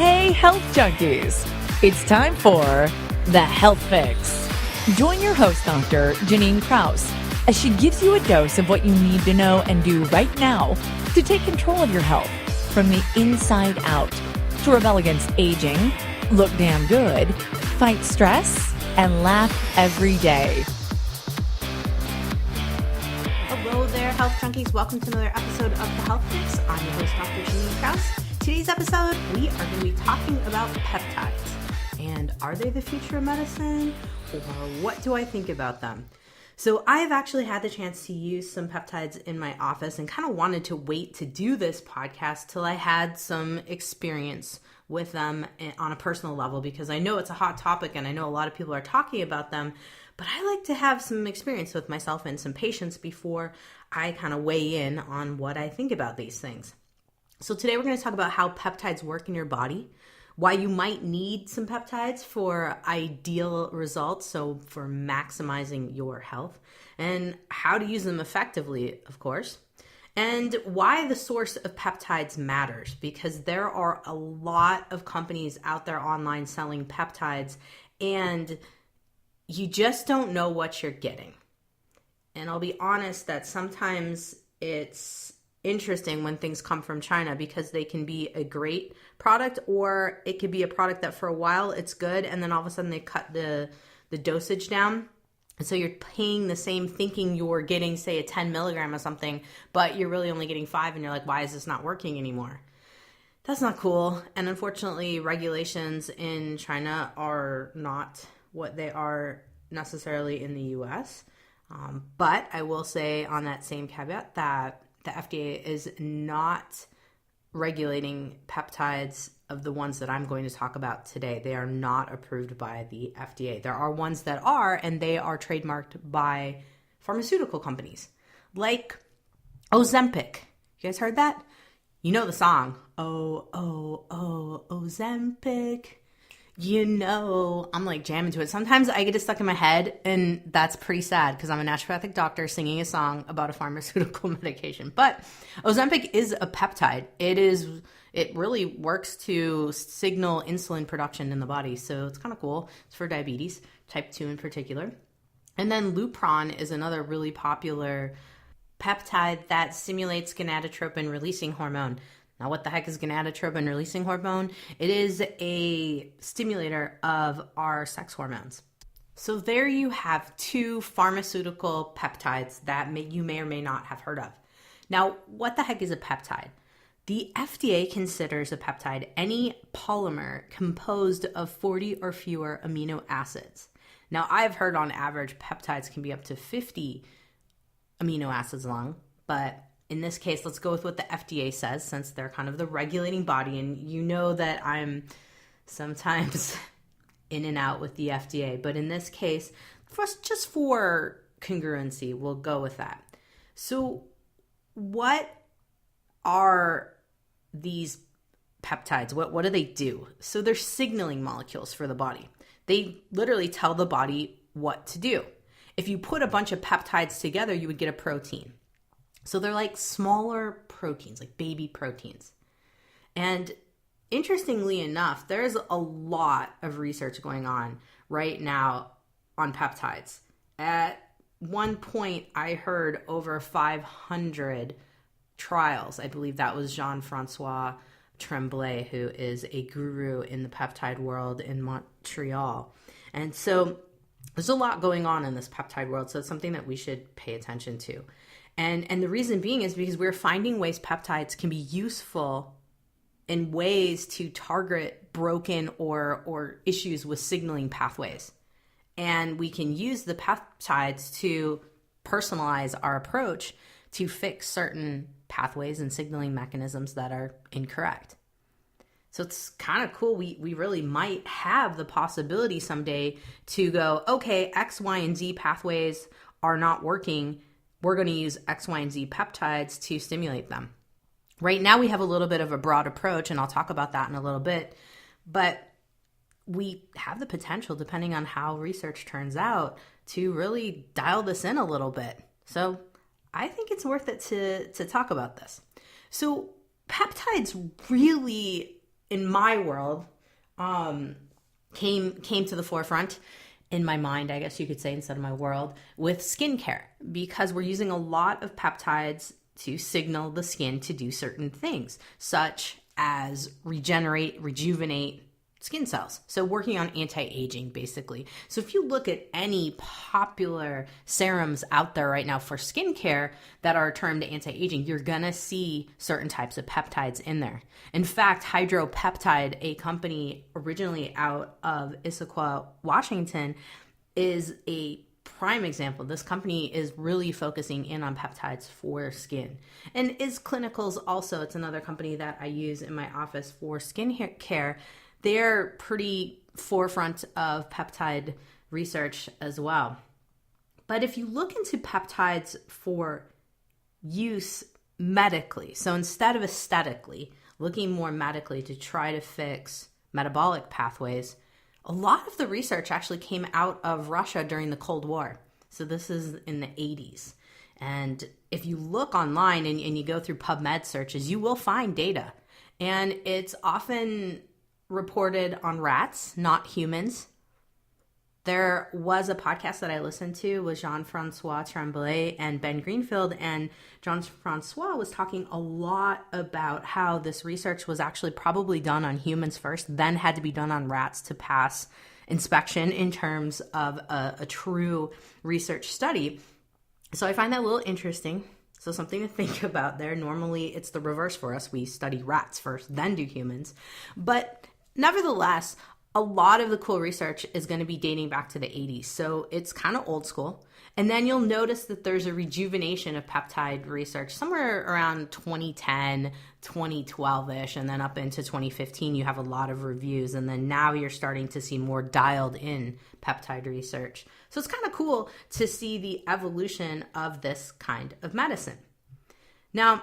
Hey, health junkies! It's time for The Health Fix. Join your host, Dr. Janine Krause, as she gives you a dose of what you need to know and do right now to take control of your health from the inside out, to rebel against aging, look damn good, fight stress, and laugh every day. Hello there, health junkies. Welcome to another episode of The Health Fix. I'm your host, Dr. Janine Krause. Today's episode, we are going to be talking about peptides. And are they the future of medicine? Or what do I think about them? So I've actually had the chance to use some peptides in my office and kind of wanted to wait to do this podcast till I had some experience with them on a personal level, because I know it's a hot topic and I know a lot of people are talking about them, but I like to have some experience with myself and some patients before I kind of weigh in on what I think about these things. So today we're going to talk about how peptides work in your body, why you might need some peptides for ideal results, so for maximizing your health, and how to use them effectively, of course, and why the source of peptides matters, because there are a lot of companies out there online selling peptides, and you just don't know what you're getting. And I'll be honest that sometimes it's interesting when things come from China, because they can be a great product, or it could be a product that for a while it's good, and then all of a sudden they cut the dosage down. And so you're paying the same thinking you're getting, say, a 10 milligram or something, but you're really only getting 5, and you're like, why is this not working anymore? That's not cool. And unfortunately, regulations in China are not what they are necessarily in the US. But I will say on that same caveat that the FDA is not regulating peptides of the ones that I'm going to talk about today. They are not approved by the FDA. There are ones that are, and they are trademarked by pharmaceutical companies like Ozempic. You guys heard that? You know the song. Oh, oh, oh, Ozempic. You know, I'm like jamming to it. Sometimes I get it stuck in my head, and that's pretty sad because I'm a naturopathic doctor singing a song about a pharmaceutical medication. But Ozempic is a peptide. It really works to signal insulin production in the body. So it's kind of cool. It's for diabetes, type 2 in particular. And then Lupron is another really popular peptide that stimulates gonadotropin releasing hormone. Now, what the heck is gonadotropin releasing hormone? It is a stimulator of our sex hormones. So there you have two pharmaceutical peptides that you may or may not have heard of. Now, what the heck is a peptide? The FDA considers a peptide any polymer composed of 40 or fewer amino acids. Now, I've heard on average peptides can be up to 50 amino acids long, but in this case, let's go with what the FDA says, since they're kind of the regulating body. And you know that I'm sometimes in and out with the FDA. But in this case, just for congruency, we'll go with that. So what are these peptides? What do they do? So they're signaling molecules for the body. They literally tell the body what to do. If you put a bunch of peptides together, you would get a protein. So they're like smaller proteins, like baby proteins. And interestingly enough, there's a lot of research going on right now on peptides. At one point, I heard over 500 trials. I believe that was Jean-Francois Tremblay, who is a guru in the peptide world in Montreal. And so there's a lot going on in this peptide world. So it's something that we should pay attention to. And the reason being is because we're finding ways peptides can be useful in ways to target broken or issues with signaling pathways. And we can use the peptides to personalize our approach to fix certain pathways and signaling mechanisms that are incorrect. So it's kind of cool. We really might have the possibility someday to go, okay, X, Y, and Z pathways are not working. We're going to use X, Y, and Z peptides to stimulate them. Right now, we have a little bit of a broad approach, and I'll talk about that in a little bit. But we have the potential, depending on how research turns out, to really dial this in a little bit. So I think it's worth it to talk about this. So peptides really in my world, came to the forefront in my mind, I guess you could say, instead of my world, with skincare, because we're using a lot of peptides to signal the skin to do certain things, such as rejuvenate skin cells. So working on anti-aging, basically. So if you look at any popular serums out there right now for skincare that are termed anti-aging, you're gonna see certain types of peptides in there. In fact, Peptide, a company originally out of Issaquah, Washington, is a prime example. This company is really focusing in on peptides for skin. And Is Clinicals also, it's another company that I use in my office for skin care. They're pretty forefront of peptide research as well. But if you look into peptides for use medically, so instead of aesthetically, looking more medically to try to fix metabolic pathways, a lot of the research actually came out of Russia during the Cold War. So this is in the 80s. And if you look online and you go through PubMed searches, you will find data. And it's often reported on rats, not humans. There was a podcast that I listened to with Jean-Francois Tremblay and Ben Greenfield, and Jean-Francois was talking a lot about how this research was actually probably done on humans first, then had to be done on rats to pass inspection in terms of a true research study. So I find that a little interesting. So something to think about there. Normally it's the reverse for us. We study rats first, then do humans. But nevertheless, a lot of the cool research is going to be dating back to the 80s. So it's kind of old school. And then you'll notice that there's a rejuvenation of peptide research somewhere around 2010, 2012-ish, and then up into 2015, you have a lot of reviews. And then now you're starting to see more dialed in peptide research. So it's kind of cool to see the evolution of this kind of medicine. Now,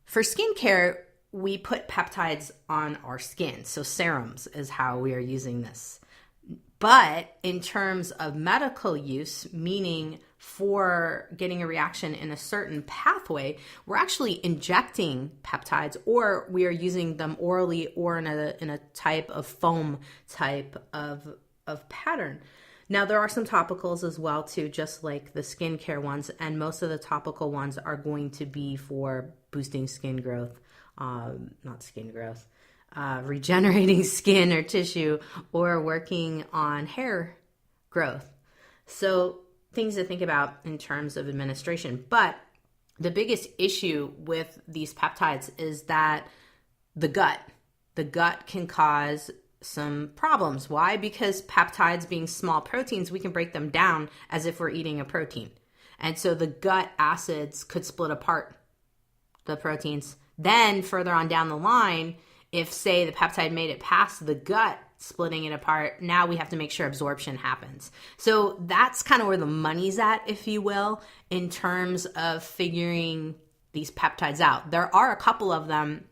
for skincare, we put peptides on our skin. So serums is how we are using this. But in terms of medical use, meaning for getting a reaction in a certain pathway, we're actually injecting peptides, or we are using them orally or in a type of foam type of pattern. Now, there are some topicals as well, too, just like the skincare ones. And most of the topical ones are going to be for boosting skin growth. Regenerating skin or tissue, or working on hair growth. So things to think about in terms of administration. But the biggest issue with these peptides is that the gut can cause some problems. Why? Because peptides being small proteins, we can break them down as if we're eating a protein. And so the gut acids could split apart the proteins. Then further on down the line, if, say, the peptide made it past the gut, splitting it apart, now we have to make sure absorption happens. So that's kind of where the money's at, if you will, in terms of figuring these peptides out. There are a couple of them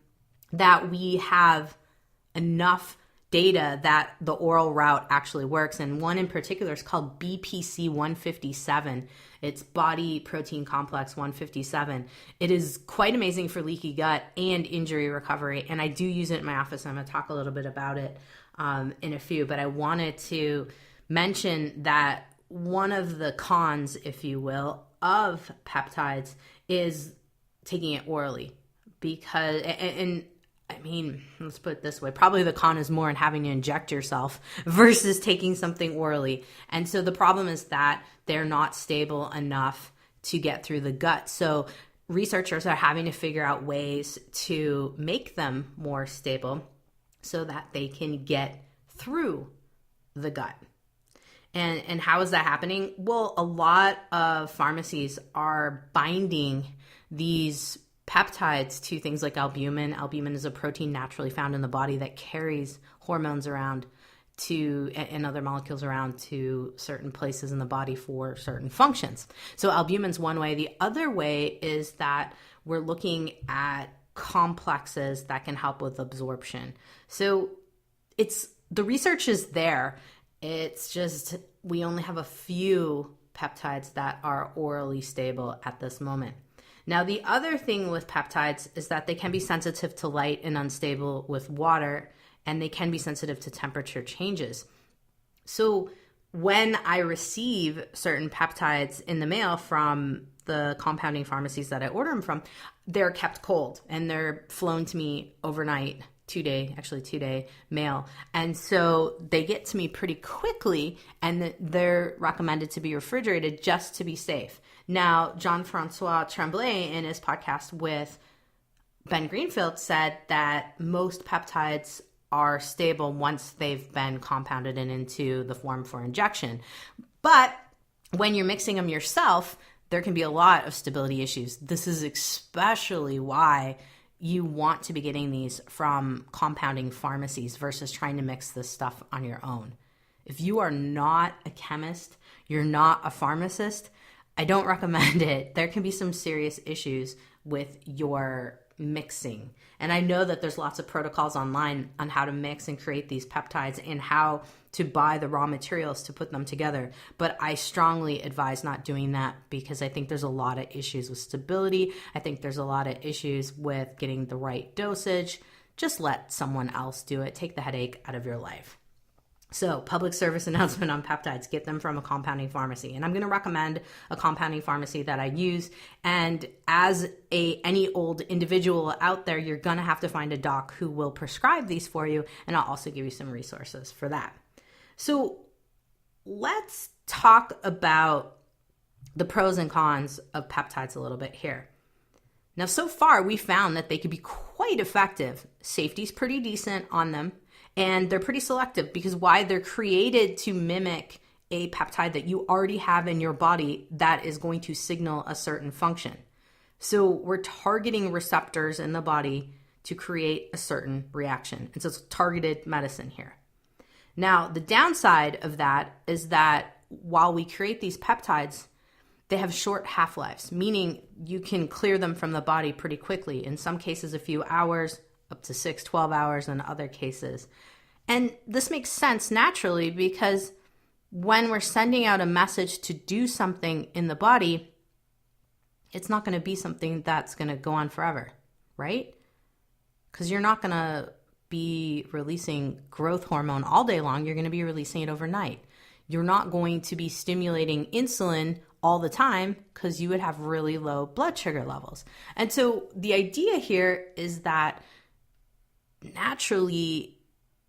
that we have enough data that the oral route actually works. And one in particular is called BPC 157. It's Body Protein Complex 157. It is quite amazing for leaky gut and injury recovery. And I do use it in my office. I'm going to talk a little bit about it in a few. But I wanted to mention that one of the cons, if you will, of peptides is taking it orally. Because, I mean, let's put it this way. Probably the con is more in having to inject yourself versus taking something orally. And so the problem is that they're not stable enough to get through the gut. So researchers are having to figure out ways to make them more stable so that they can get through the gut. And how is that happening? Well, a lot of pharmacies are binding these peptides to things like albumin. Albumin is a protein naturally found in the body that carries hormones around and other molecules around to certain places in the body for certain functions. So albumin's one way. The other way is that we're looking at complexes that can help with absorption. So the research is there. It's just we only have a few peptides that are orally stable at this moment. Now, the other thing with peptides is that they can be sensitive to light and unstable with water, and they can be sensitive to temperature changes. So when I receive certain peptides in the mail from the compounding pharmacies that I order them from, they're kept cold and they're flown to me overnight, 2-day mail. And so they get to me pretty quickly, and they're recommended to be refrigerated just to be safe. Now, Jean-Francois Tremblay in his podcast with Ben Greenfield said that most peptides are stable once they've been compounded and into the form for injection. But when you're mixing them yourself, there can be a lot of stability issues. This is especially why you want to be getting these from compounding pharmacies versus trying to mix this stuff on your own. If you are not a chemist, you're not a pharmacist, I don't recommend it. There can be some serious issues with your mixing. And I know that there's lots of protocols online on how to mix and create these peptides and how to buy the raw materials to put them together. But I strongly advise not doing that because I think there's a lot of issues with stability. I think there's a lot of issues with getting the right dosage. Just let someone else do it. Take the headache out of your life. So, public service announcement on peptides, get them from a compounding pharmacy. And I'm going to recommend a compounding pharmacy that I use. And as any old individual out there, you're going to have to find a doc who will prescribe these for you. And I'll also give you some resources for that. So, let's talk about the pros and cons of peptides a little bit here. Now, so far, we found that they could be quite effective. Safety's pretty decent on them. And they're pretty selective because why? They're created to mimic a peptide that you already have in your body that is going to signal a certain function. So we're targeting receptors in the body to create a certain reaction. And so it's targeted medicine here. Now, the downside of that is that while we create these peptides, they have short half-lives, meaning you can clear them from the body pretty quickly. In some cases, a few hours, up to 6-12 hours in other cases. And this makes sense naturally because when we're sending out a message to do something in the body, it's not going to be something that's going to go on forever, right? Because you're not going to be releasing growth hormone all day long. You're going to be releasing it overnight. You're not going to be stimulating insulin all the time because you would have really low blood sugar levels. And so the idea here is that naturally,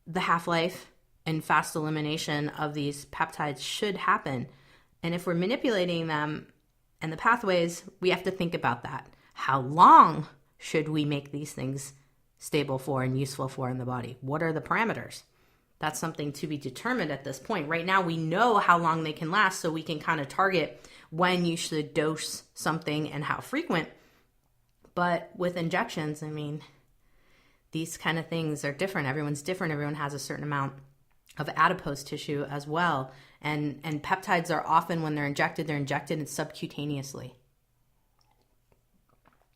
the half-life and fast elimination of these peptides should happen. And if we're manipulating them and the pathways, we have to think about that. How long should we make these things stable for and useful for in the body? What are the parameters? That's something to be determined at this point. Right now, we know how long they can last, so we can kind of target when you should dose something and how frequent. But with injections, I mean, these kind of things are different. Everyone's different. Everyone has a certain amount of adipose tissue as well. And peptides are often, when they're injected subcutaneously.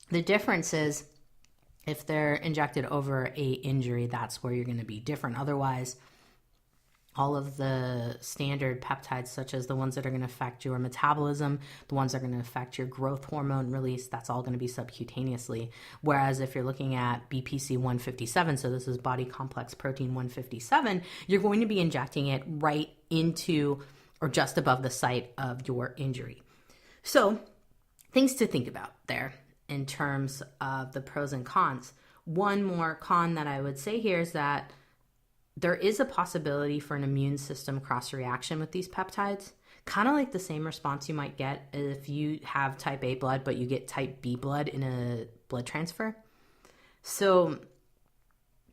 The difference is if they're injected over a injury, that's where you're going to be different. Otherwise, all of the standard peptides, such as the ones that are going to affect your metabolism, the ones that are going to affect your growth hormone release, that's all going to be subcutaneously. Whereas if you're looking at BPC 157, so this is body complex protein 157, you're going to be injecting it right into or just above the site of your injury. So things to think about there in terms of the pros and cons. One more con that I would say here is that there is a possibility for an immune system cross-reaction with these peptides, kind of like the same response you might get if you have type A blood, but you get type B blood in a blood transfer. So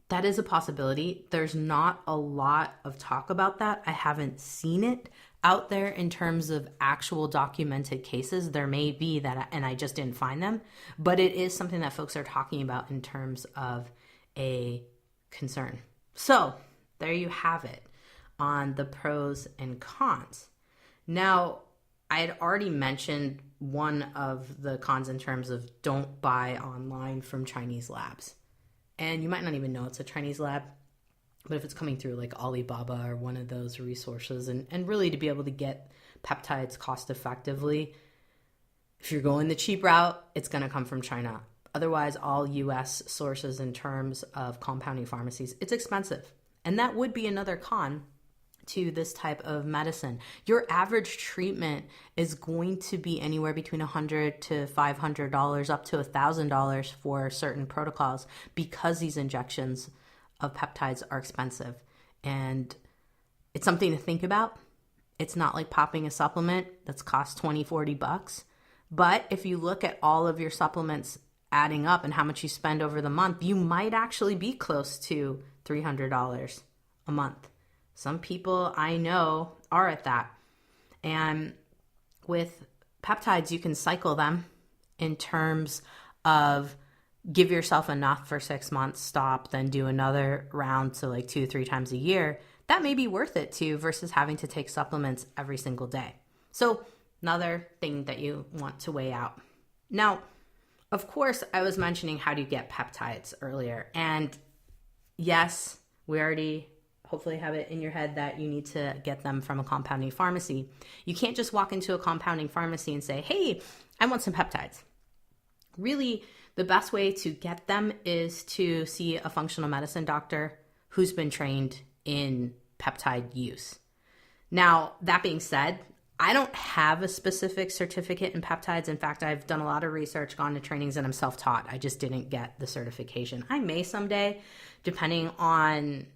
that is a possibility. There's not a lot of talk about that. I haven't seen it out there in terms of actual documented cases. There may be that, and I just didn't find them, but it is something that folks are talking about in terms of a concern. So there you have it on the pros and cons. Now, I had already mentioned one of the cons in terms of don't buy online from Chinese labs. And you might not even know it's a Chinese lab, but if it's coming through like Alibaba or one of those resources, and really to be able to get peptides cost effectively, If you're going the cheap route, it's going to come from China. Otherwise, all US sources in terms of compounding pharmacies, it's expensive. And that would be another con to this type of medicine. Your average treatment is going to be anywhere between $100 to $500 up to $1,000 for certain protocols because these injections of peptides are expensive. And it's something to think about. It's not like popping a supplement that's cost $20, $40. But if you look at all of your supplements adding up and how much you spend over the month, you might actually be close to $300 a month. Some people I know are at that. And with peptides, you can cycle them in terms of give yourself enough for 6 months, stop, then do another round, so like 2-3 times a year. That may be worth it too versus having to take supplements every single day. So another thing that you want to weigh out. Now, of course, I was mentioning how do you get peptides earlier. And yes, we already hopefully have it in your head that you need to get them from a compounding pharmacy. You can't just walk into a compounding pharmacy and say, hey, I want some peptides. Really, the best way to get them is to see a functional medicine doctor who's been trained in peptide use. Now, that being said, I don't have a specific certificate in peptides. In fact, I've done a lot of research, gone to trainings, and I'm self-taught. I just didn't get the certification. I may someday, depending on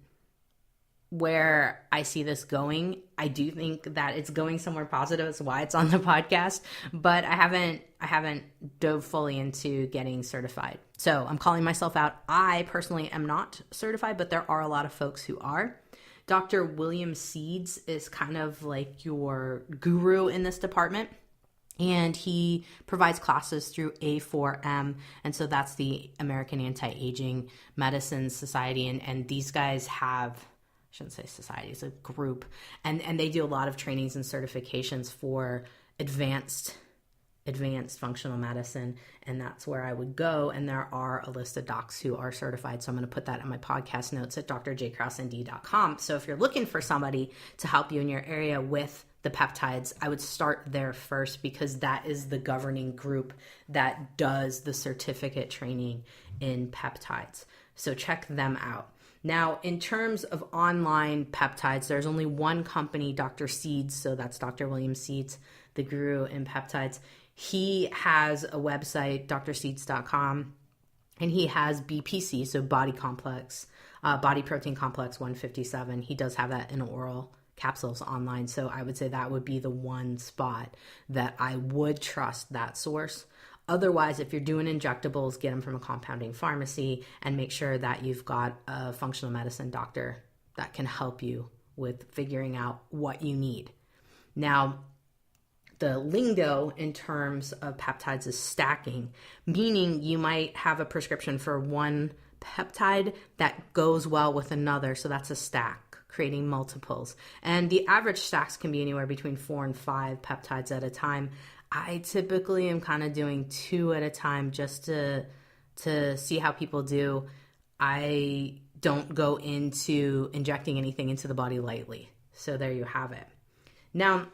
where I see this going. I do think that it's going somewhere positive. That's why it's on the podcast, but I haven't dove fully into getting certified. So I'm calling myself out. I personally am not certified, but there are a lot of folks who are. Dr. William Seeds is kind of like your guru in this department. And he provides classes through A4M. And so that's the American Anti-Aging Medicine Society. And these guys have, I shouldn't say society, it's a group. And they do a lot of trainings and certifications for advanced functional medicine. And that's where I would go. And there are a list of docs who are certified. So I'm going to put that in my podcast notes at drjkrausnd.com. So if you're looking for somebody to help you in your area with the peptides, I would start there first because that is the governing group that does the certificate training in peptides. So check them out. Now, in terms of online peptides, there's only one company, Dr. Seeds. So that's Dr. William Seeds, the guru in peptides. He has a website, drseeds.com, and he has BPC, so body protein complex 157. He does have that in oral capsules online. So I would say that would be the one spot that I would trust that source. Otherwise, if you're doing injectables, get them from a compounding pharmacy and make sure that you've got a functional medicine doctor that can help you with figuring out what you need. Now, the lingo in terms of peptides is stacking, meaning you might have a prescription for one peptide that goes well with another. So that's a stack, creating multiples. And the average stacks can be anywhere between 4 and 5 peptides at a time. I typically am kind of doing 2 at a time just to see how people do. I don't go into injecting anything into the body lightly. So there you have it. Now,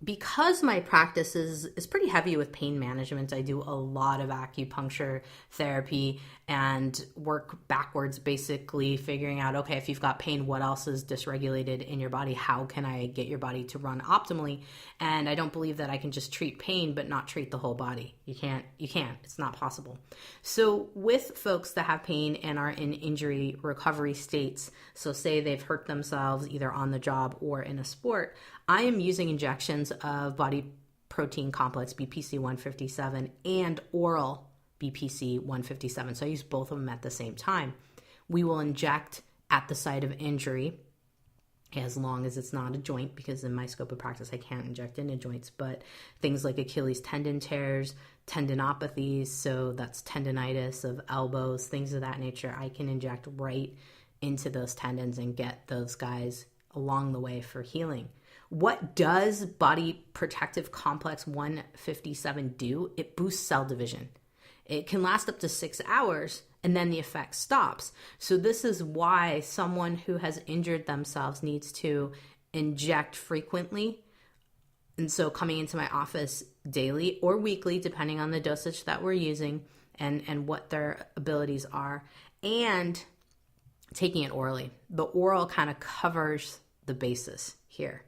because my practice is pretty heavy with pain management, I do a lot of acupuncture therapy and work backwards, basically figuring out, okay, if you've got pain, what else is dysregulated in your body? How can I get your body to run optimally? And I don't believe that I can just treat pain, but not treat the whole body. You can't, it's not possible. So with folks that have pain and are in injury recovery states, so say they've hurt themselves either on the job or in a sport, I am using injections of body protein complex BPC 157 and oral BPC 157. So I use both of them at the same time. We will inject at the site of injury as long as it's not a joint, because in my scope of practice, I can't inject into joints, but things like Achilles tendon tears, tendinopathies, so that's tendonitis of elbows, things of that nature, I can inject right into those tendons and get those guys along the way for healing. What does body protective complex 157 do? It boosts cell division. It can last up to 6 hours and then the effect stops. So this is why someone who has injured themselves needs to inject frequently. And so coming into my office daily or weekly, depending on the dosage that we're using and what their abilities are, and taking it orally. The oral kind of covers the basis here.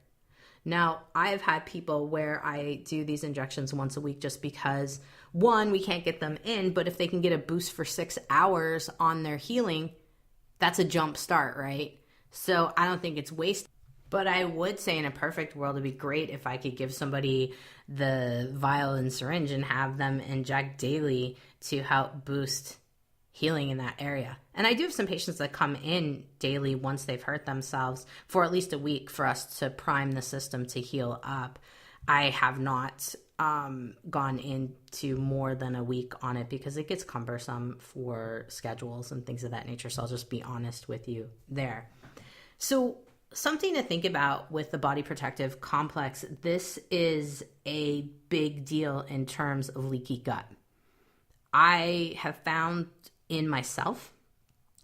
Now, I've had people where I do these injections once a week just because, one, we can't get them in, but if they can get a boost for 6 hours on their healing, that's a jump start, right? So I don't think it's wasted. But I would say in a perfect world, it'd be great if I could give somebody the vial and syringe and have them inject daily to help boost healing in that area. And I do have some patients that come in daily once they've hurt themselves for at least a week for us to prime the system to heal up. I have not gone into more than a week on it because it gets cumbersome for schedules and things of that nature. So I'll just be honest with you there. So something to think about with the body protective complex, this is a big deal in terms of leaky gut. I have found in myself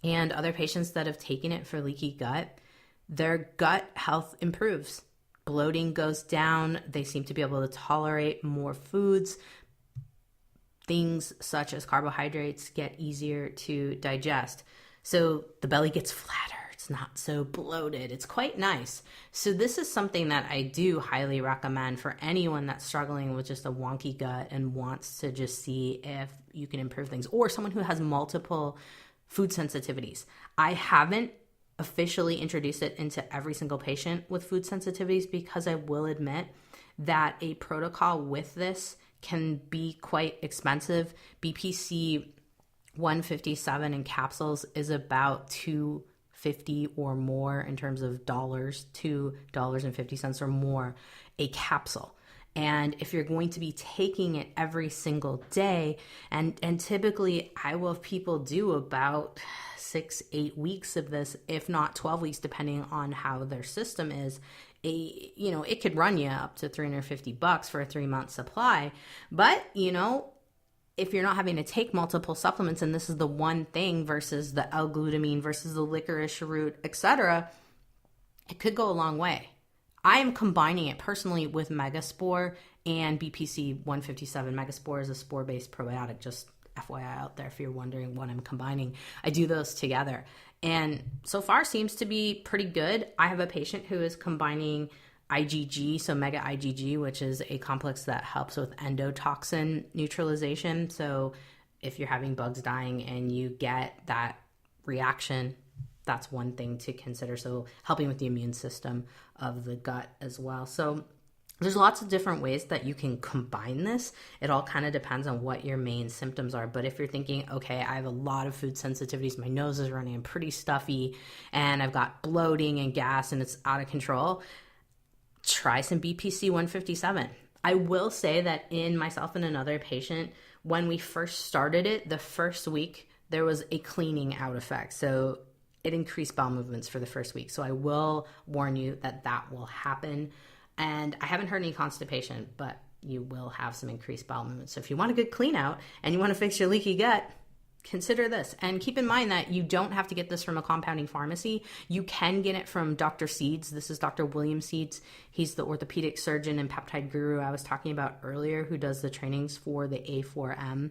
and other patients that have taken it for leaky gut, their gut health improves. Bloating goes down. They seem to be able to tolerate more foods. Things such as carbohydrates get easier to digest. So the belly gets flatter. It's not so bloated. It's quite nice. So this is something that I do highly recommend for anyone that's struggling with just a wonky gut and wants to just see if you can improve things, or someone who has multiple food sensitivities. I haven't officially introduced it into every single patient with food sensitivities because I will admit that a protocol with this can be quite expensive. BPC 157 in capsules is about $2.50 or more in terms of dollars, $2.50 or more a capsule. And if you're going to be taking it every single day, and typically I will have people do about 6-8 weeks of this, if not 12 weeks, depending on how their system is. It could run you up to $350 for a 3-month supply. But, if you're not having to take multiple supplements, and this is the one thing versus the L-glutamine versus the licorice root, etc., it could go a long way. I am combining it personally with Megaspore and BPC 157. Megaspore is a spore-based probiotic, just FYI out there if you're wondering what I'm combining. I do those together. And so far seems to be pretty good. I have a patient who is combining IgG, so Mega IgG, which is a complex that helps with endotoxin neutralization. So if you're having bugs dying and you get that reaction, that's one thing to consider. So helping with the immune system of the gut as well. So there's lots of different ways that you can combine this. It all kind of depends on what your main symptoms are. But if you're thinking, okay, I have a lot of food sensitivities, my nose is running, I'm pretty stuffy, and I've got bloating and gas and it's out of control, try some BPC 157. I will say that in myself and another patient, when we first started it, the first week, there was a cleaning out effect. So it increased bowel movements for the first week. So I will warn you that that will happen. And I haven't heard any constipation, but you will have some increased bowel movements. So if you want a good clean out and you want to fix your leaky gut, consider this. And keep in mind that you don't have to get this from a compounding pharmacy. You can get it from Dr. Seeds. This is Dr. William Seeds. He's the orthopedic surgeon and peptide guru I was talking about earlier, who does the trainings for the A4M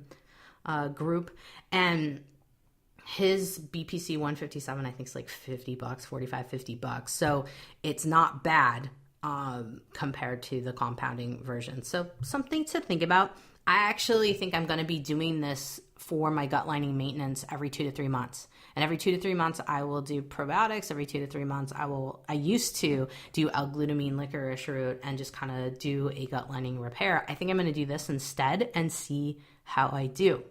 group. And his BPC 157, I think, is like $50, $45-$50. So it's not bad compared to the compounding version. So something to think about. I actually think I'm going to be doing this for my gut lining maintenance every 2 to 3 months. And every 2 to 3 months, I will do probiotics. Every 2 to 3 months, I used to do L-glutamine, licorice root, and just kind of do a gut lining repair. I think I'm going to do this instead and see how I do.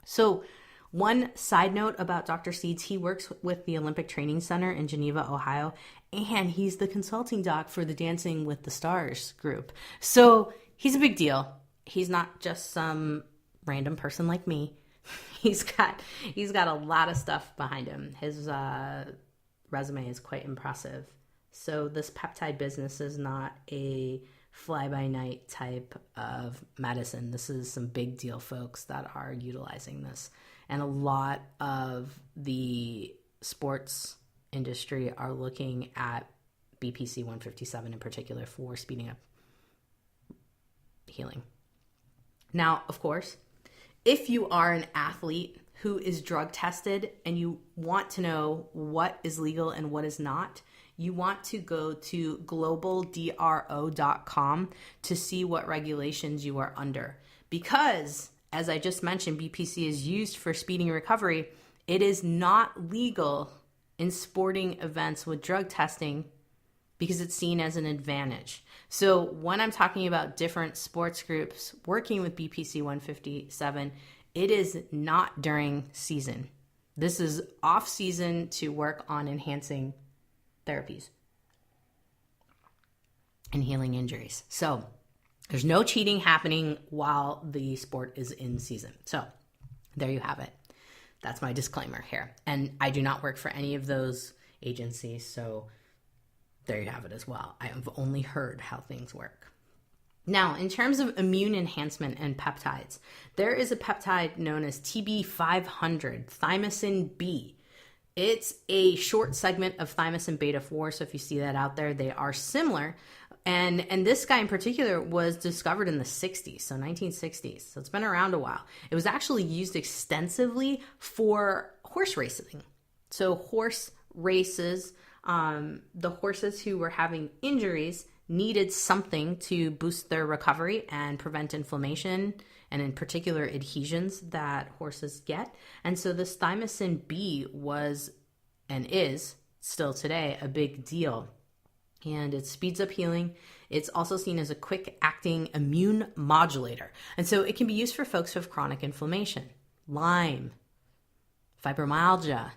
So one side note about Dr. Seeds, he works with the Olympic Training Center in Geneva, Ohio, and he's the consulting doc for the Dancing with the Stars group. So he's a big deal. He's not just some random person like me. He's got a lot of stuff behind him. His resume is quite impressive. So this peptide business is not a fly-by-night type of medicine. This is some big deal folks that are utilizing this. And a lot of the sports industry are looking at BPC 157 in particular for speeding up healing. Now, of course, if you are an athlete who is drug tested and you want to know what is legal and what is not, you want to go to globaldro.com to see what regulations you are under. Because, as I just mentioned, BPC is used for speeding recovery. It is not legal in sporting events with drug testing because it's seen as an advantage. So when I'm talking about different sports groups working with BPC 157, it is not during season. This is off season to work on enhancing therapies and healing injuries. So there's no cheating happening while the sport is in season. So there you have it. That's my disclaimer here. And I do not work for any of those agencies, so there you have it as well. I have only heard how things work. Now, in terms of immune enhancement and peptides, there is a peptide known as TB500, thymosin B. It's a short segment of thymosin beta 4, so if you see that out there, they are similar. And this guy in particular was discovered in the 60s, so 1960s. So it's been around a while. It was actually used extensively for horse racing. So horse races, the horses who were having injuries needed something to boost their recovery and prevent inflammation, and in particular adhesions that horses get. And so this thymosin B was, and is still today, a big deal. And it speeds up healing. It's also seen as a quick-acting immune modulator. And so it can be used for folks who have chronic inflammation, Lyme, fibromyalgia,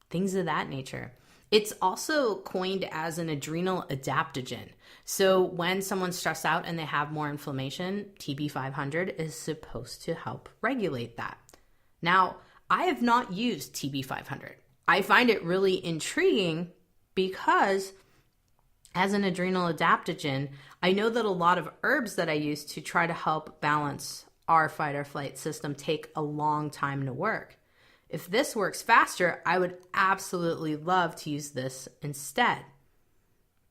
things of that nature. It's also coined as an adrenal adaptogen. So when someone's stressed out and they have more inflammation, TB500 is supposed to help regulate that. Now, I have not used TB500. I find it really intriguing because as an adrenal adaptogen, I know that a lot of herbs that I use to try to help balance our fight or flight system take a long time to work. If this works faster, I would absolutely love to use this instead.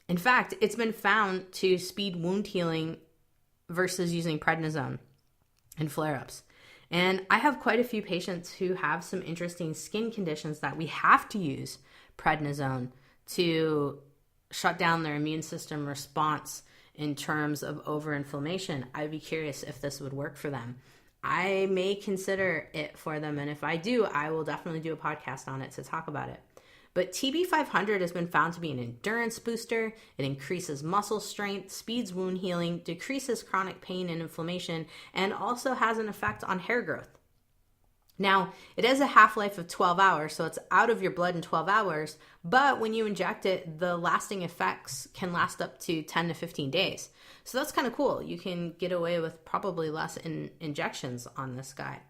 In fact, it's been found to speed wound healing versus using prednisone in flare-ups. And I have quite a few patients who have some interesting skin conditions that we have to use prednisone to shut down their immune system response in terms of overinflammation. I'd be curious if this would work for them. I may consider it for them, and if I do, I will definitely do a podcast on it to talk about it. But TB500 has been found to be an endurance booster. It increases muscle strength, speeds wound healing, decreases chronic pain and inflammation, and also has an effect on hair growth. Now, it has a half-life of 12 hours, so it's out of your blood in 12 hours, but when you inject it, the lasting effects can last up to 10 to 15 days. So that's kind of cool. You can get away with probably less injections on this guy.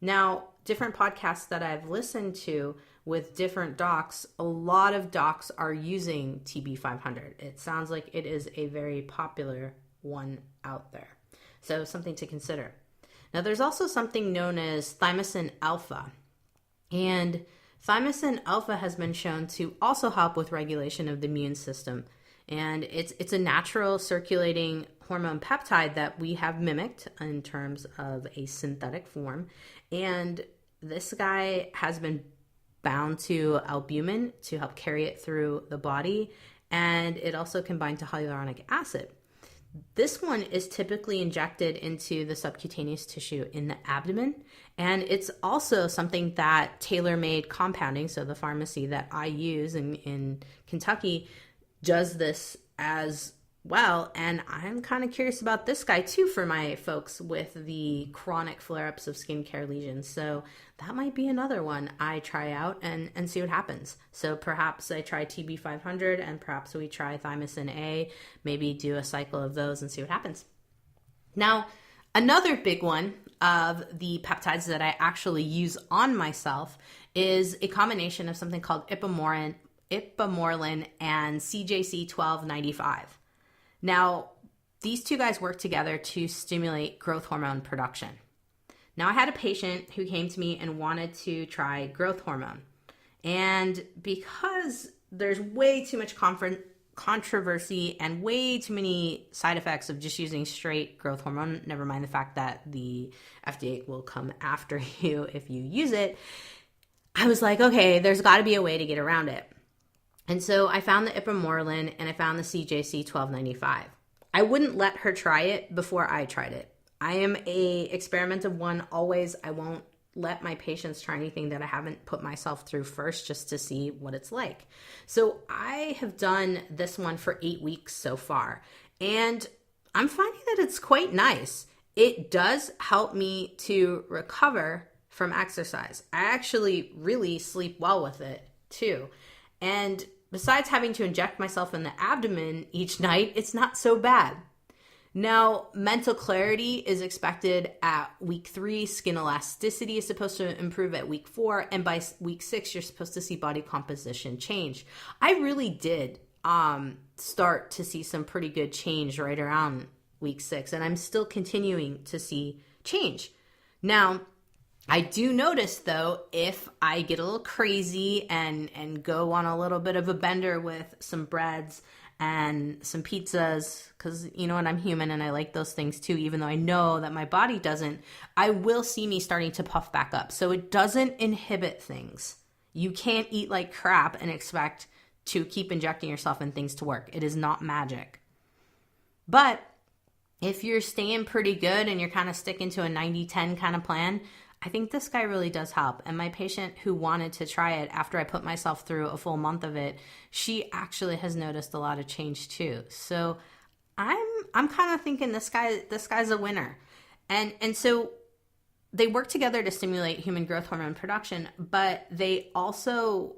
Now, different podcasts that I've listened to with different docs, a lot of docs are using TB500. It sounds like it is a very popular one out there. So something to consider. Now, there's also something known as thymosin alpha. And thymosin alpha has been shown to also help with regulation of the immune system. And it's a natural circulating hormone peptide that we have mimicked in terms of a synthetic form. And this guy has been bound to albumin to help carry it through the body. And it also can bind to hyaluronic acid. This one is typically injected into the subcutaneous tissue in the abdomen, and it's also something that tailor-made compounding, so the pharmacy that I use in Kentucky does this as well, and I'm kind of curious about this guy too for my folks with the chronic flare-ups of skincare lesions. So that might be another one I try out and see what happens. So perhaps I try TB500 and perhaps we try thymosin A, maybe do a cycle of those and see what happens. Now, another big one of the peptides that I actually use on myself is a combination of something called ipamorelin and CJC1295. Now, these two guys work together to stimulate growth hormone production. Now, I had a patient who came to me and wanted to try growth hormone. And because there's way too much controversy and way too many side effects of just using straight growth hormone, never mind the fact that the FDA will come after you if you use it, I was like, okay, there's got to be a way to get around it. And so I found the ipamorelin and I found the CJC 1295. I wouldn't let her try it before I tried it. I am a experimental one always. I won't let my patients try anything that I haven't put myself through first just to see what it's like. So I have done this one for 8 weeks so far, and I'm finding that it's quite nice. It does help me to recover from exercise. I actually really sleep well with it too. And besides having to inject myself in the abdomen each night, it's not so bad. Now, mental clarity is expected at week 3. Skin elasticity is supposed to improve at week 4. And by week 6, you're supposed to see body composition change. I really did start to see some pretty good change right around week 6. And I'm still continuing to see change. Now, I do notice, though, if I get a little crazy and go on a little bit of a bender with some breads and some pizzas, because you know what, I'm human and I like those things too, even though I know that my body doesn't, I will see me starting to puff back up. So it doesn't inhibit things. You can't eat like crap and expect to keep injecting yourself in things to work. It is not magic. But if you're staying pretty good and you're kind of sticking to a 90-10 kind of plan, I think this guy really does help. And my patient who wanted to try it after I put myself through a full month of it, she actually has noticed a lot of change too. So I'm kind of thinking this guy's a winner. And so they work together to stimulate human growth hormone production, but they also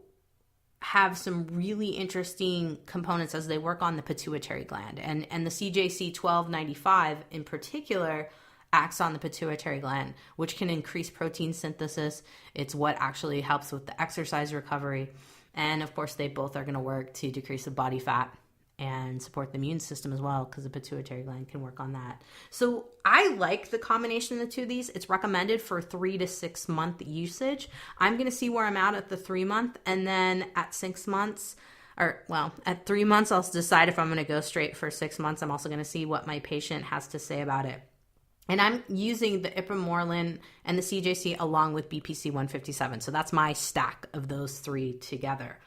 have some really interesting components as they work on the pituitary gland. And the CJC 1295 in particular acts on the pituitary gland, which can increase protein synthesis. It's what actually helps with the exercise recovery. And of course, they both are going to work to decrease the body fat and support the immune system as well, because the pituitary gland can work on that. So I like the combination of the two of these. It's recommended for 3 to 6 month usage. I'm going to see where I'm at the 3 month, and then at 6 months, at 3 months, I'll decide if I'm going to go straight for 6 months. I'm also going to see what my patient has to say about it. And I'm using the ipamorelin and the CJC along with BPC 157. So that's my stack of those 3 together.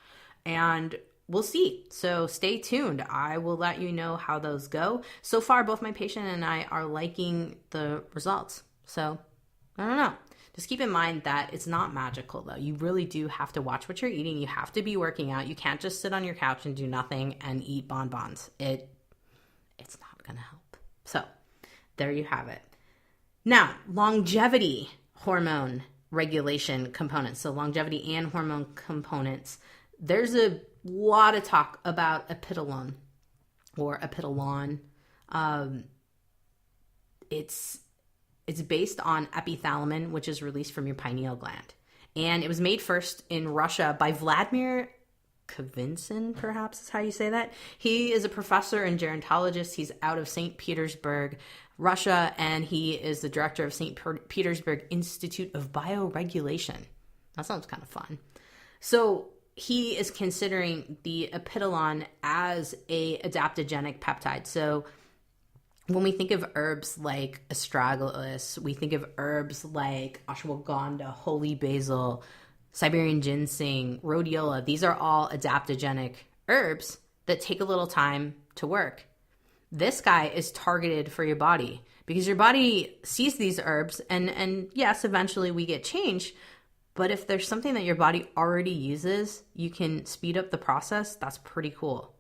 And we'll see. So stay tuned. I will let you know how those go. So far, both my patient and I are liking the results. So I don't know. Just keep in mind that it's not magical, though. You really do have to watch what you're eating. You have to be working out. You can't just sit on your couch and do nothing and eat bonbons. It's not going to help. So there you have it. Now, longevity hormone regulation components. So longevity and hormone components. There's a lot of talk about apitolone or apitolon. It's based on epithalamin, which is released from your pineal gland. And it was made first in Russia by Vladimir Kavinsin, perhaps is how you say that. He is a professor and gerontologist. He's out of St. Petersburg, Russia, and he is the director of St. Petersburg Institute of Bioregulation. That sounds kind of fun. So he is considering the apitolon as a adaptogenic peptide. So when we think of herbs like astragalus, we think of herbs like ashwagandha, holy basil, Siberian ginseng, rhodiola. These are all adaptogenic herbs that take a little time to work. This guy is targeted for your body because your body sees these herbs and yes, eventually we get change. But if there's something that your body already uses, you can speed up the process. That's pretty cool.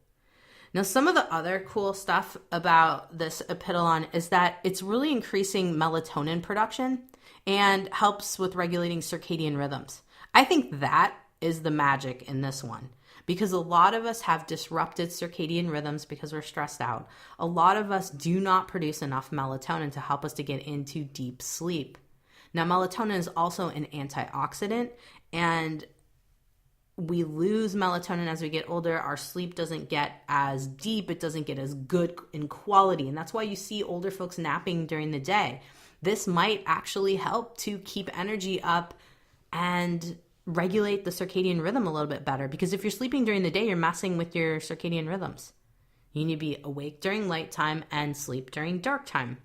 Now, some of the other cool stuff about this apitolon is that it's really increasing melatonin production and helps with regulating circadian rhythms. I think that is the magic in this one, because a lot of us have disrupted circadian rhythms because we're stressed out. A lot of us do not produce enough melatonin to help us to get into deep sleep. Now, melatonin is also an antioxidant, and we lose melatonin as we get older. Our sleep doesn't get as deep. It doesn't get as good in quality. And that's why you see older folks napping during the day. This might actually help to keep energy up and regulate the circadian rhythm a little bit better. Because if you're sleeping during the day, you're messing with your circadian rhythms. You need to be awake during light time and sleep during dark time.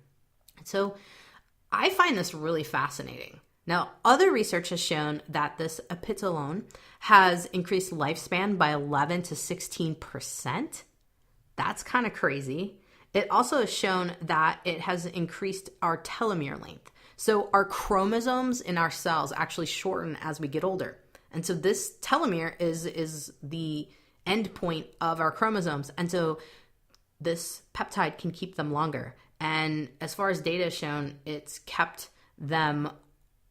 So I find this really fascinating. Now, other research has shown that this apitolone has increased lifespan by 11 to 16%. That's kind of crazy. It also has shown that it has increased our telomere length. So our chromosomes in our cells actually shorten as we get older. And so this telomere is the end point of our chromosomes. And so this peptide can keep them longer. And as far as data is shown, it's kept them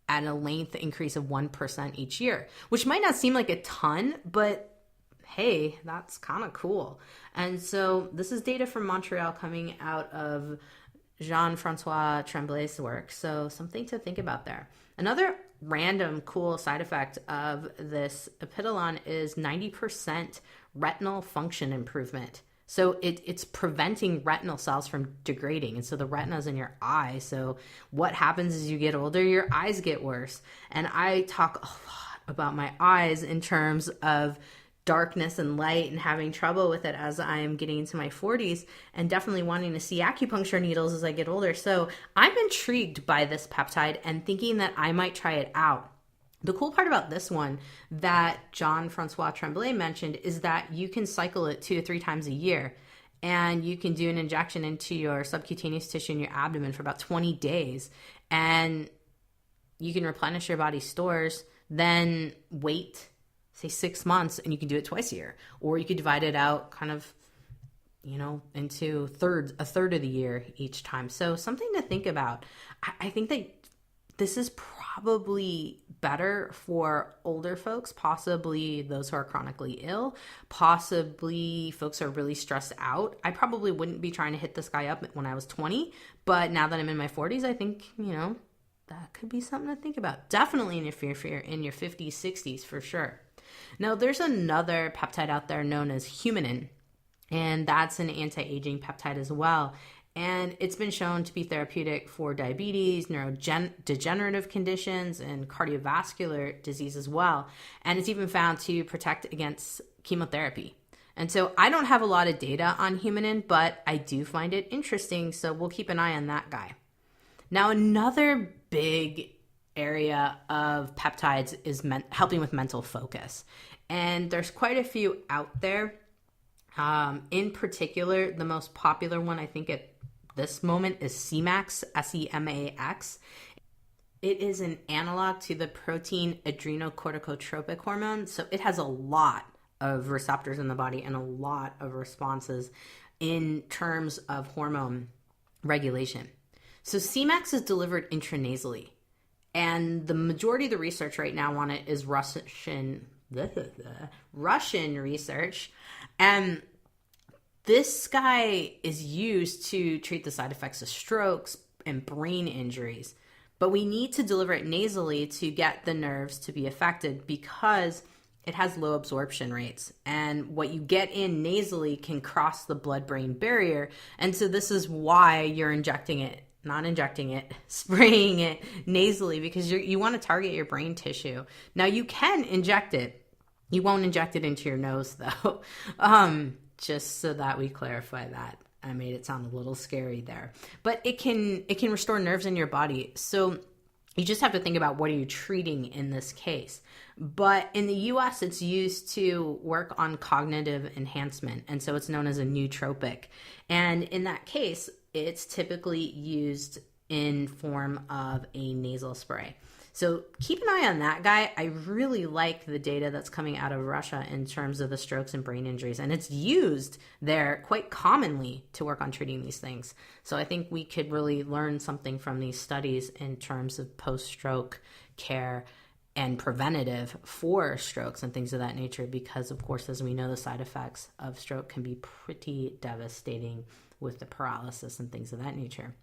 at a length increase of 1% each year, which might not seem like a ton, but hey, that's kind of cool. And so this is data from Montreal coming out of Jean-Francois Tremblay's work. So something to think about there. Another random cool side effect of this apitolone is 90% retinal function improvement. So it's preventing retinal cells from degrading. And so the retina's in your eye. So what happens as you get older? Your eyes get worse. And I talk a lot about my eyes in terms of darkness and light and having trouble with it as I am getting into my 40s and definitely wanting to see acupuncture needles as I get older. So I'm intrigued by this peptide and thinking that I might try it out. The cool part about this one that Jean-Francois Tremblay mentioned is that you can cycle it 2 to 3 times a year, and you can do an injection into your subcutaneous tissue in your abdomen for about 20 days, and you can replenish your body's stores, then wait, say 6 months, and you can do it twice a year. Or you could divide it out kind of, into a third of the year each time. So something to think about. I think that this is probably better for older folks, possibly those who are chronically ill, possibly folks who are really stressed out. I probably wouldn't be trying to hit this guy up when I was 20, but now that I'm in my 40s, I think, that could be something to think about. Definitely in your 50s, 60s for sure. Now, there's another peptide out there known as Huminin, and that's an anti-aging peptide as well. And it's been shown to be therapeutic for diabetes, neurodegenerative conditions, and cardiovascular disease as well. And it's even found to protect against chemotherapy. And so I don't have a lot of data on Huminin, but I do find it interesting. So we'll keep an eye on that guy. Now, another big area of peptides is helping with mental focus. And there's quite a few out there. In particular, the most popular one, I think at this moment, is Semax, S-E-M-A-X. It is an analog to the protein adrenocorticotropic hormone. So it has a lot of receptors in the body and a lot of responses in terms of hormone regulation. So Semax is delivered intranasally. And the majority of the research right now on it is Russian research. And this guy is used to treat the side effects of strokes and brain injuries. But we need to deliver it nasally to get the nerves to be affected because it has low absorption rates. And what you get in nasally can cross the blood-brain barrier. And so this is why you're spraying it nasally, because you want to target your brain tissue. Now, you can inject it. You won't inject it into your nose, though. Just so that we clarify that. I made it sound a little scary there. But it can restore nerves in your body. So you just have to think about what are you treating in this case. But in the US, it's used to work on cognitive enhancement. And so it's known as a nootropic. And in that case, it's typically used in form of a nasal spray. So keep an eye on that guy. I really like the data that's coming out of Russia in terms of the strokes and brain injuries. And it's used there quite commonly to work on treating these things. So I think we could really learn something from these studies in terms of post-stroke care and preventative for strokes and things of that nature. Because, of course, as we know, the side effects of stroke can be pretty devastating with the paralysis and things of that nature.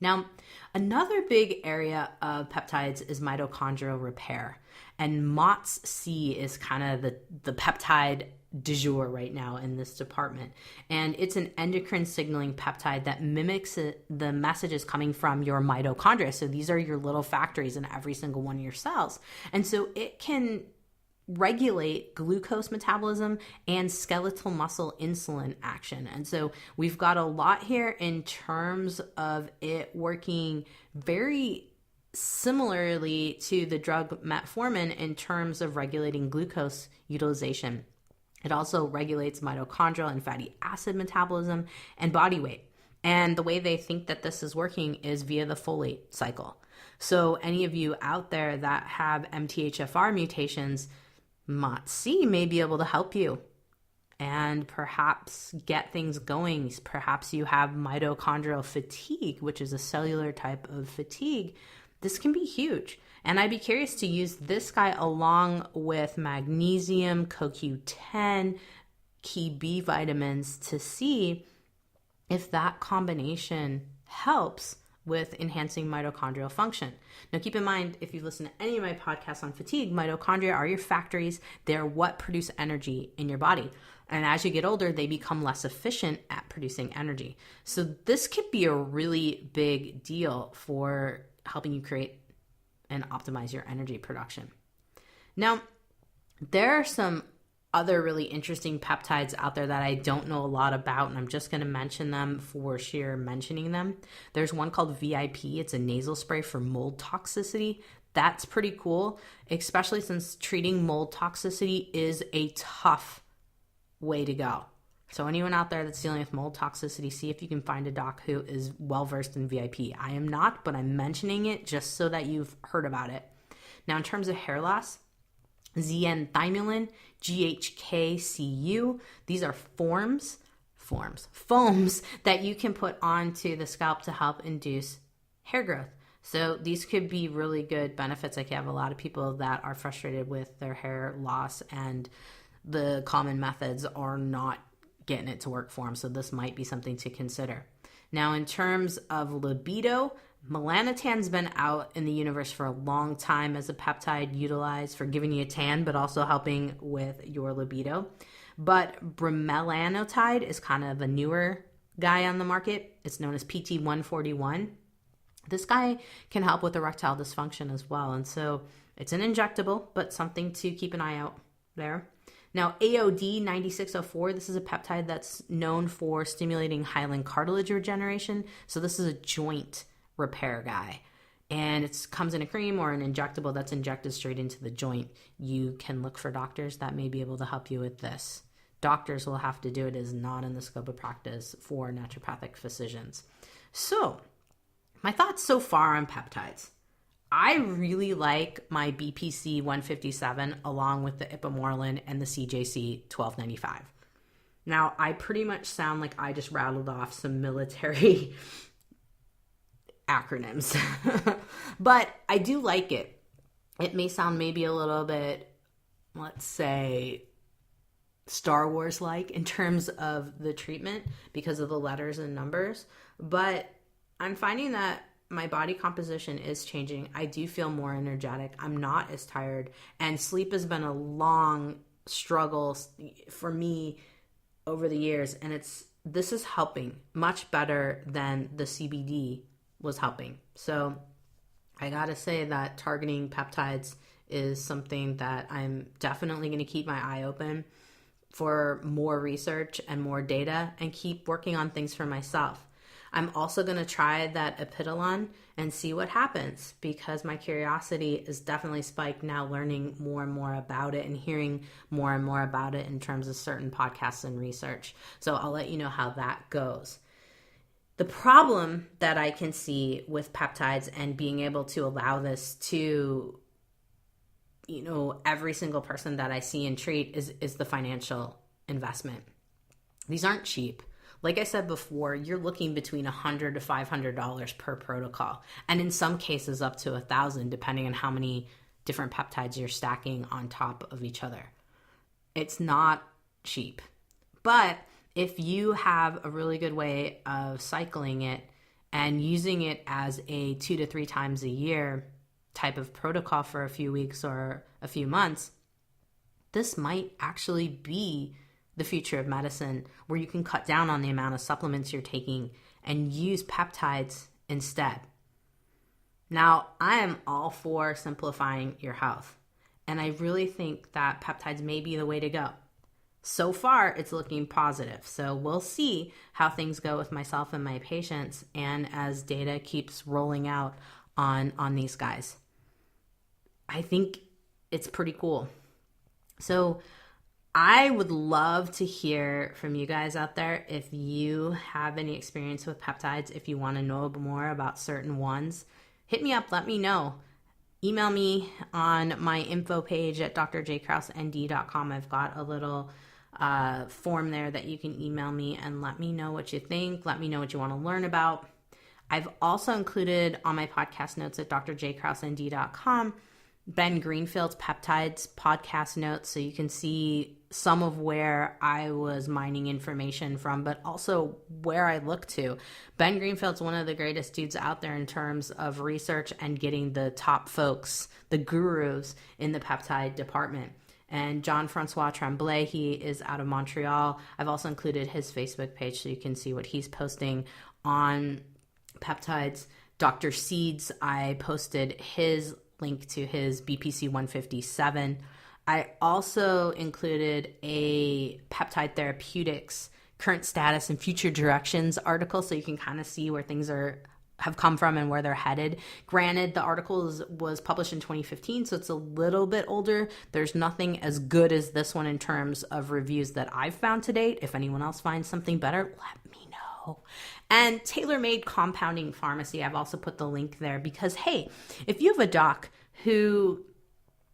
Now, another big area of peptides is mitochondrial repair. And MOTS-C is kind of the peptide du jour right now in this department. And it's an endocrine signaling peptide that mimics the messages coming from your mitochondria. So these are your little factories in every single one of your cells. And so it can regulate glucose metabolism and skeletal muscle insulin action. And so we've got a lot here in terms of it working very similarly to the drug metformin in terms of regulating glucose utilization. It also regulates mitochondrial and fatty acid metabolism and body weight. And the way they think that this is working is via the folate cycle. So any of you out there that have MTHFR mutations, MOTS-C may be able to help you and perhaps get things going. Perhaps you have mitochondrial fatigue, which is a cellular type of fatigue. This can be huge. And I'd be curious to use this guy along with magnesium, CoQ10, key B vitamins to see if that combination helps with enhancing mitochondrial function. Now, keep in mind, if you listen to any of my podcasts on fatigue, mitochondria are your factories. They're what produce energy in your body. And as you get older, they become less efficient at producing energy. So this could be a really big deal for helping you create and optimize your energy production. Now, there are some other really interesting peptides out there that I don't know a lot about, and I'm just going to mention them for sheer mentioning them. There's one called VIP. It's a nasal spray for mold toxicity. That's pretty cool, especially since treating mold toxicity is a tough way to go. So anyone out there that's dealing with mold toxicity, see if you can find a doc who is well-versed in VIP. I am not, but I'm mentioning it just so that you've heard about it. Now, in terms of hair loss, Zeanthymulin, GHKCU. These are foams that you can put onto the scalp to help induce hair growth. So these could be really good benefits. I have a lot of people that are frustrated with their hair loss and the common methods are not getting it to work for them. So this might be something to consider. Now, in terms of libido, melanotan's been out in the universe for a long time as a peptide utilized for giving you a tan, but also helping with your libido. But bremelanotide is kind of a newer guy on the market. It's known as PT141. This guy can help with erectile dysfunction as well. And so it's an injectable, but something to keep an eye out there. Now, AOD 9604, this is a peptide that's known for stimulating hyaline cartilage regeneration. So this is a joint repair guy. And it comes in a cream or an injectable that's injected straight into the joint. You can look for doctors that may be able to help you with this. Doctors will have to do it. It is not in the scope of practice for naturopathic physicians. So, my thoughts so far on peptides. I really like my BPC 157 along with the ipamorelin and the CJC 1295. Now, I pretty much sound like I just rattled off some military acronyms, but I do like it. It may sound maybe a little bit, let's say, Star Wars-like in terms of the treatment because of the letters and numbers, but I'm finding that my body composition is changing. I do feel more energetic. I'm not as tired. And sleep has been a long struggle for me over the years. And this is helping much better than the CBD was helping. So I gotta say that targeting peptides is something that I'm definitely going to keep my eye open for more research and more data and keep working on things for myself. I'm also going to try that Apidolon and see what happens because my curiosity is definitely spiked now, learning more and more about it and hearing more and more about it in terms of certain podcasts and research. So I'll let you know how that goes. The problem that I can see with peptides and being able to allow this to, every single person that I see and treat is the financial investment. These aren't cheap. Like I said before, you're looking between $100 to $500 per protocol, and in some cases up to $1,000, depending on how many different peptides you're stacking on top of each other. It's not cheap, but if you have a really good way of cycling it and using it as a 2 to 3 times a year type of protocol for a few weeks or a few months, this might actually be the future of medicine, where you can cut down on the amount of supplements you're taking and use peptides instead. Now, I am all for simplifying your health. And I really think that peptides may be the way to go. So far, it's looking positive. So we'll see how things go with myself and my patients, and as data keeps rolling out on these guys. I think it's pretty cool. So I would love to hear from you guys out there if you have any experience with peptides, if you want to know more about certain ones. Hit me up, let me know. Email me on my info page at drjkrausend.com. I've got a little form there that you can email me and let me know what you think. Let me know what you want to learn about. I've also included on my podcast notes at drjkrausend.com Ben Greenfield's Peptides podcast notes, so you can see some of where I was mining information from, but also where I look to. Ben Greenfield's one of the greatest dudes out there in terms of research and getting the top folks, the gurus in the peptide department. And Jean-Francois Tremblay, he is out of Montreal. I've also included his Facebook page so you can see what he's posting on peptides. Dr. Seeds, I posted his link to his BPC 157. I also included a peptide therapeutics current status and future directions article so you can kind of see where things have come from and where they're headed. Granted, the article was published in 2015, so it's a little bit older. There's nothing as good as this one in terms of reviews that I've found to date. If anyone else finds something better, let me know. And Tailor-Made Compounding Pharmacy, I've also put the link there because, hey, if you have a doc who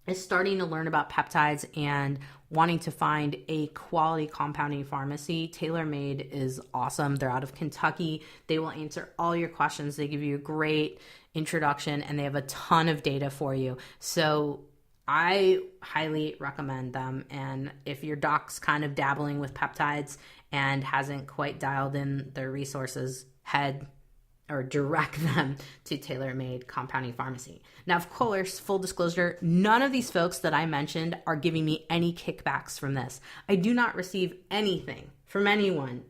is starting to learn about peptides and wanting to find a quality compounding pharmacy, Tailor-Made is awesome. They're out of Kentucky. They will answer all your questions. They give you a great introduction and they have a ton of data for you. So I highly recommend them. And if your doc's kind of dabbling with peptides and hasn't quite dialed in their resources, head or direct them to Tailor-Made Compounding Pharmacy. Now, of course, full disclosure, none of these folks that I mentioned are giving me any kickbacks from this. I do not receive anything from anyone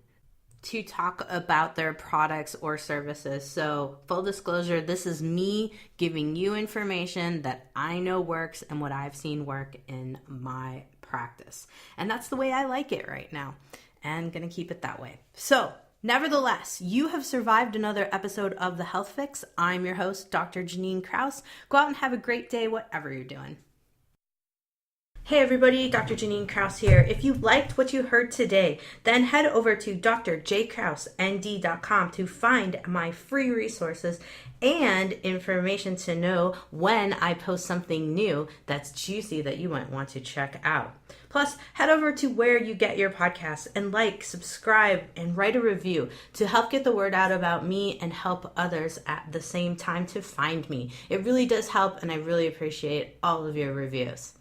to talk about their products or services. So full disclosure, this is me giving you information that I know works and what I've seen work in my practice. And that's the way I like it right now, and gonna keep it that way. So nevertheless, you have survived another episode of The Health Fix. I'm your host, Dr. Janine Krause. Go out and have a great day, whatever you're doing. Hey everybody, Dr. Janine Krause here. If you liked what you heard today, then head over to drjkrausend.com to find my free resources and information to know when I post something new that's juicy that you might want to check out. Plus, head over to where you get your podcasts and like, subscribe, and write a review to help get the word out about me and help others at the same time to find me. It really does help, and I really appreciate all of your reviews.